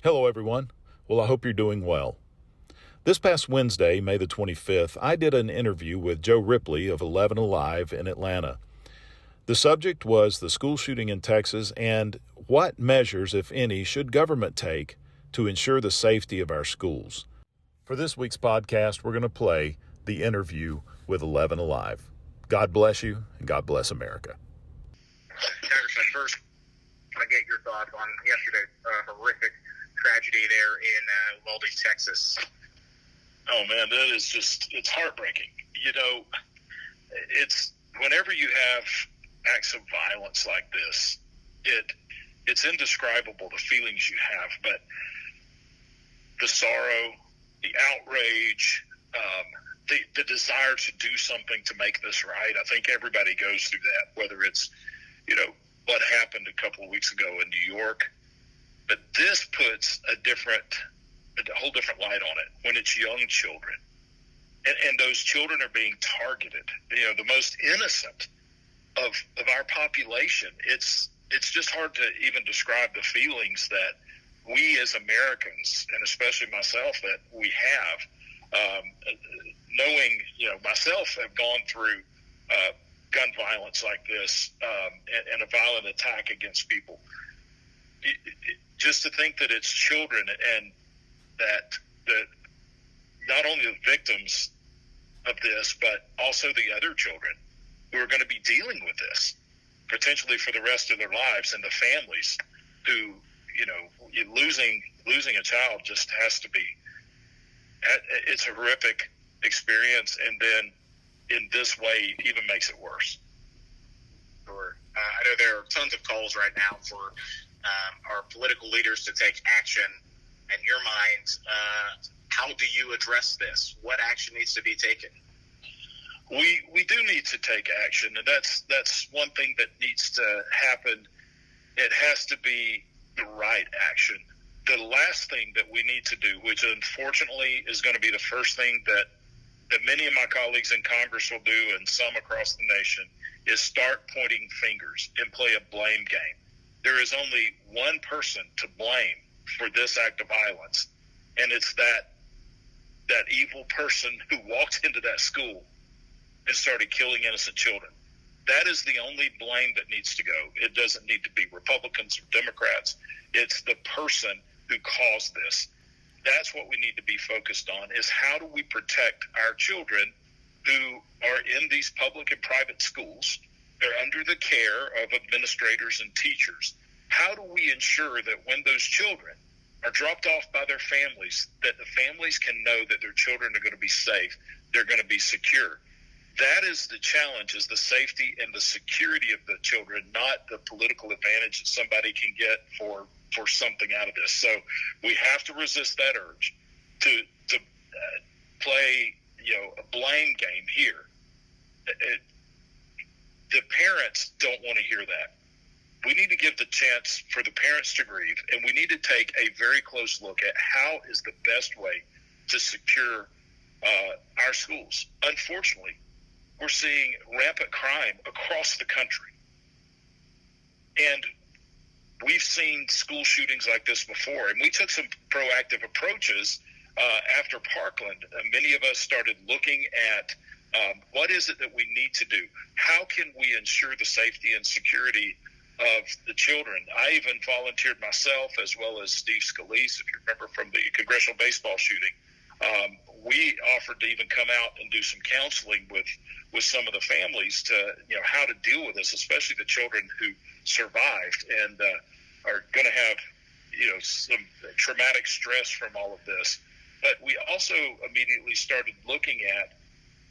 Hello, everyone. Well, I hope you're doing well. This past Wednesday, May the 25th, I did an interview with Joe Ripley of 11Alive in Atlanta. The subject was the school shooting in Texas and what measures, if any, should government take to ensure the safety of our schools. For this week's podcast, we're going to play the interview with 11Alive. God bless you, and God bless America. Congressman, first, I want to get your thoughts on yesterday's horrific tragedy there in Uvalde, Texas. Oh man, that is it's heartbreaking. It's whenever you have acts of violence like this, it's indescribable the feelings you have, but the sorrow, the outrage, the desire to do something to make this right. I think everybody goes through that, whether it's, what happened a couple of weeks ago in New York, but this puts a whole different light on it when it's young children. And those children are being targeted, the most innocent of our population. It's just hard to even describe the feelings that we as Americans, and especially myself, that we have, knowing, myself have gone through gun violence like this and a violent attack against people. Just to think that it's children and that not only the victims of this, but also the other children who are going to be dealing with this potentially for the rest of their lives, and the families who, losing a child just has to be, it's a horrific experience. And then in this way, it even makes it worse. Sure. I know there are tons of calls right now for our political leaders to take action. In your mind, how do you address this? What action needs to be taken? We do need to take action, and that's one thing that needs to happen. It has to be the right action. The last thing that we need to do, which unfortunately is going to be the first thing that many of my colleagues in Congress will do, and some across the nation, is start pointing fingers and play a blame game. There is only one person to blame for this act of violence, and it's that evil person who walked into that school and started killing innocent children. That is the only blame that needs to go. It doesn't need to be Republicans or Democrats. It's the person who caused this. That's what we need to be focused on, is how do we protect our children who are in these public and private schools. They're under the care of administrators and teachers. How do we ensure that when those children are dropped off by their families, that the families can know that their children are going to be safe, they're going to be secure? That is the challenge, is the safety and the security of the children, not the political advantage that somebody can get for something out of this. So we have to resist that urge to play, a blame game here. The parents don't want to hear that. We need to give the chance for the parents to grieve, and we need to take a very close look at how is the best way to secure our schools. Unfortunately, we're seeing rampant crime across the country. And we've seen school shootings like this before, and we took some proactive approaches after Parkland. Many of us started looking at what is it that we need to do? How can we ensure the safety and security of the children? I even volunteered myself, as well as Steve Scalise, if you remember from the congressional baseball shooting. We offered to even come out and do some counseling with some of the families to, how to deal with this, especially the children who survived and are going to have, some traumatic stress from all of this. But we also immediately started looking at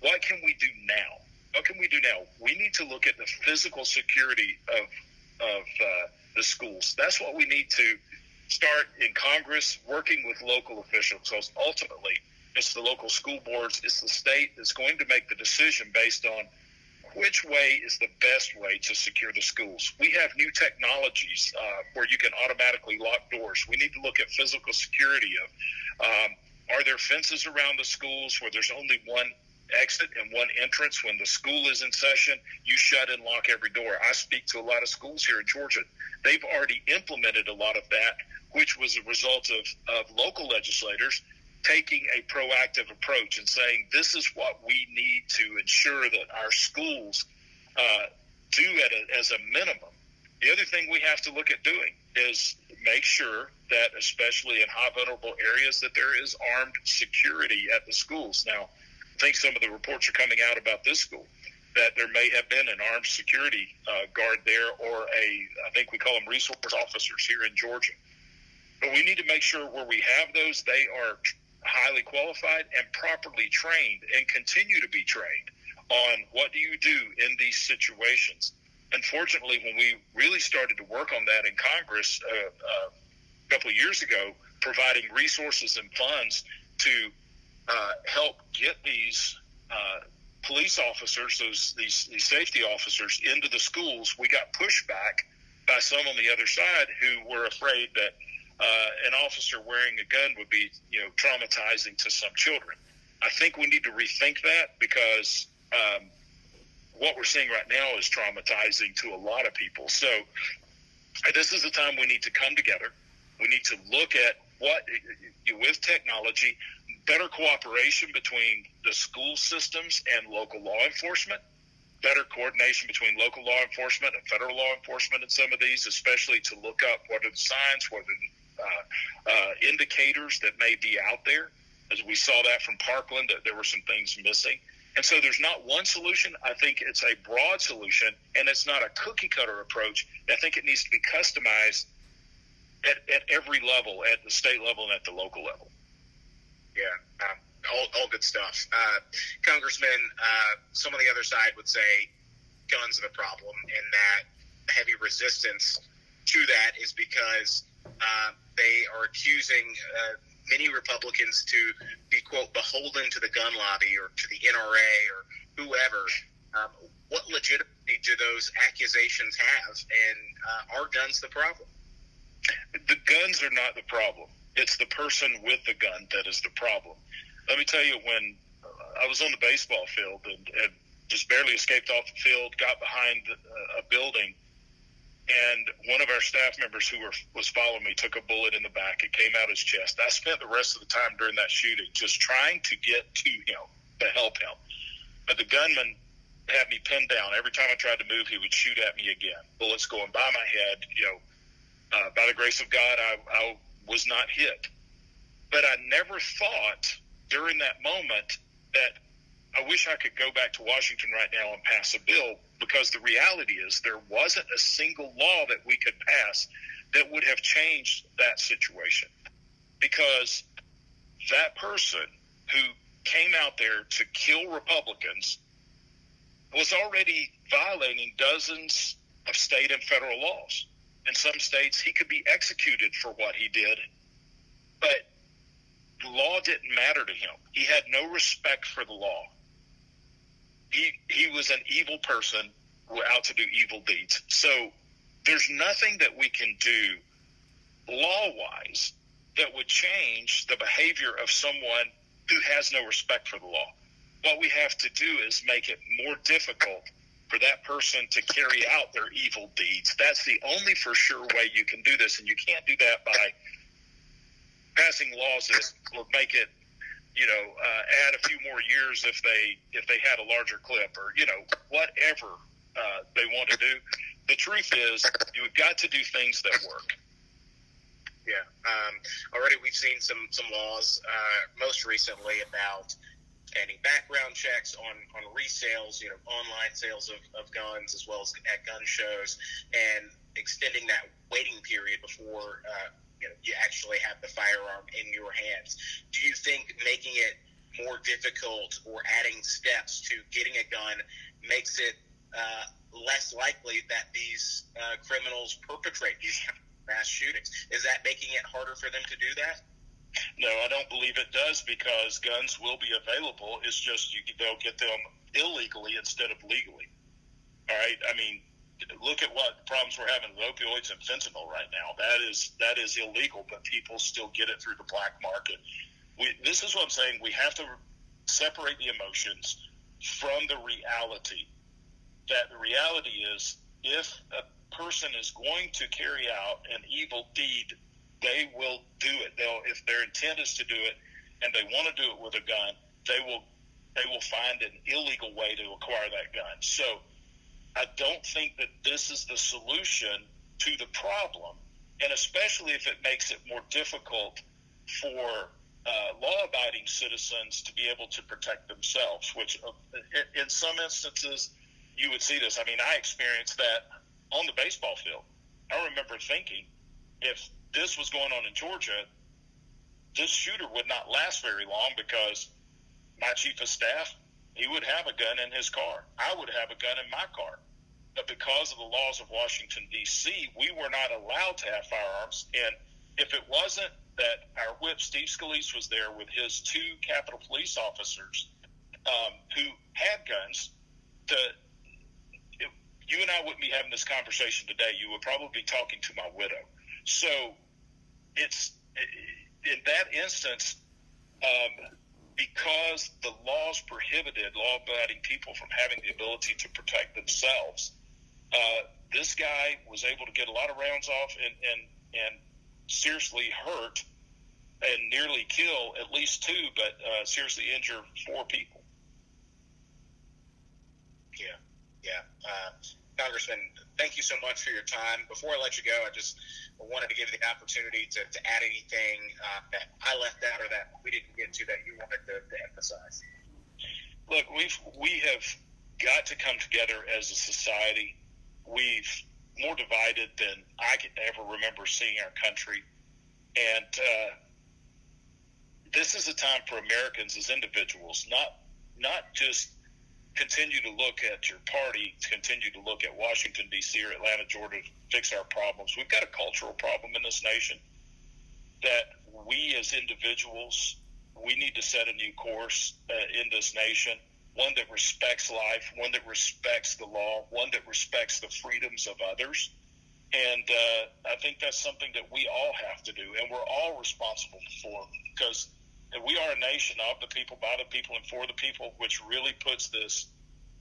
what can we do now? What can we do now? We need to look at the physical security of the schools. That's what we need to start in Congress, working with local officials, because ultimately it's the local school boards, it's the state that's going to make the decision based on which way is the best way to secure the schools. We have new technologies where you can automatically lock doors. We need to look at physical security of, are there fences around the schools where there's only one exit and one entrance. When the school is in session, you shut and lock every door. I speak to a lot of schools here in Georgia. They've already implemented a lot of that, which was a result of local legislators taking a proactive approach and saying, this is what we need to ensure that our schools do as a minimum. The other thing we have to look at doing is make sure that, especially in high vulnerable areas, that there is armed security at the schools. Now, I think some of the reports are coming out about this school that there may have been an armed security guard there, or I think we call them resource officers here in Georgia. But we need to make sure where we have those, they are highly qualified and properly trained and continue to be trained on what do you do in these situations. Unfortunately, when we really started to work on that in Congress a couple of years ago, providing resources and funds to help get these police officers, these safety officers into the schools, we got pushback by some on the other side who were afraid that an officer wearing a gun would be, traumatizing to some children. I think we need to rethink that, because what we're seeing right now is traumatizing to a lot of people. So this is the time we need to come together. We need to look at what, with technology, better cooperation between the school systems and local law enforcement, better coordination between local law enforcement and federal law enforcement in some of these, especially to look up what are the signs, what are the indicators that may be out there. As we saw that from Parkland, that there were some things missing. And so there's not one solution. I think it's a broad solution, and it's not a cookie-cutter approach. I think it needs to be customized at every level, at the state level and at the local level. Yeah, all good stuff. Congressman, some of the other side would say guns are the problem, and that heavy resistance to that is because they are accusing many Republicans to be, quote, beholden to the gun lobby or to the NRA or whoever. What legitimacy do those accusations have, and are guns the problem? The guns are not the problem. It's the person with the gun that is the problem. Let me tell you, when I was on the baseball field and just barely escaped off the field, got behind a building, and one of our staff members who was following me took a bullet in the back. It came out his chest. I spent the rest of the time during that shooting just trying to get to him, to help him. But the gunman had me pinned down. Every time I tried to move, he would shoot at me again. Bullets going by my head. By the grace of God, I was not hit. But I never thought during that moment that I wish I could go back to Washington right now and pass a bill, because the reality is there wasn't a single law that we could pass that would have changed that situation. Because that person who came out there to kill Republicans was already violating dozens of state and federal laws. In some states, he could be executed for what he did, but the law didn't matter to him. He had no respect for the law. He was an evil person out to do evil deeds. So there's nothing that we can do law-wise that would change the behavior of someone who has no respect for the law. What we have to do is make it more difficult for that person to carry out their evil deeds. That's the only for sure way you can do this, and you can't do that by passing laws that will make it, add a few more years if they had a larger clip, or whatever they want to do. The truth is, you've got to do things that work. Yeah. Already we've seen some laws, most recently about any background checks on resales, online sales of guns, as well as at gun shows, and extending that waiting period before you actually have the firearm in your hands. Do you think making it more difficult or adding steps to getting a gun makes it less likely that these criminals perpetrate these mass shootings? Is that making it harder for them to do that? No, I don't believe it does, because guns will be available. It's just they'll get them illegally instead of legally. All right? I mean, look at what problems we're having with opioids and fentanyl right now. That is illegal, but people still get it through the black market. This is what I'm saying. We have to separate the emotions from the reality. That the reality is, if a person is going to carry out an evil deed, they will do it. If their intent is to do it, and they want to do it with a gun, they will find an illegal way to acquire that gun. So I don't think that this is the solution to the problem, and especially if it makes it more difficult for law-abiding citizens to be able to protect themselves, which in some instances you would see this. I mean, I experienced that on the baseball field. I remember thinking, if this was going on in Georgia, this shooter would not last very long, because my chief of staff, he would have a gun in his car. I would have a gun in my car. But because of the laws of Washington, D.C., we were not allowed to have firearms. And if it wasn't that our whip, Steve Scalise, was there with his 2 Capitol Police officers who had guns, you and I wouldn't be having this conversation today. You would probably be talking to my widow. So it's in that instance, because the laws prohibited law-abiding people from having the ability to protect themselves, this guy was able to get a lot of rounds off and seriously hurt and nearly kill at least 2, but seriously injure 4 people. Yeah. Congressman, thank you so much for your time. Before I let you go, I just wanted to give you the opportunity to add anything that I left out or that we didn't get to that you wanted to emphasize. Look, we have got to come together as a society. We've more divided than I could ever remember seeing our country. And this is a time for Americans as individuals, not just continue to look at your party, continue to look at Washington, D.C. or Atlanta, Georgia to fix our problems. We've got a cultural problem in this nation that we as individuals, we need to set a new course in this nation, one that respects life, one that respects the law, one that respects the freedoms of others. And I think that's something that we all have to do, and we're all responsible for, because we are a nation of the people, by the people, and for the people, which really puts this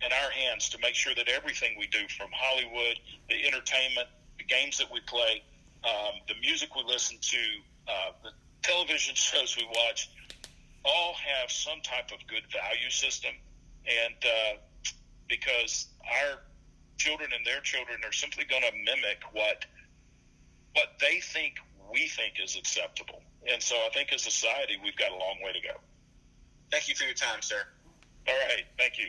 in our hands to make sure that everything we do, from Hollywood, the entertainment, the games that we play, the music we listen to, the television shows we watch, all have some type of good value system. And because our children and their children are simply going to mimic what they think we think is acceptable. And so I think as a society, we've got a long way to go. Thank you for your time, sir. All right. Thank you.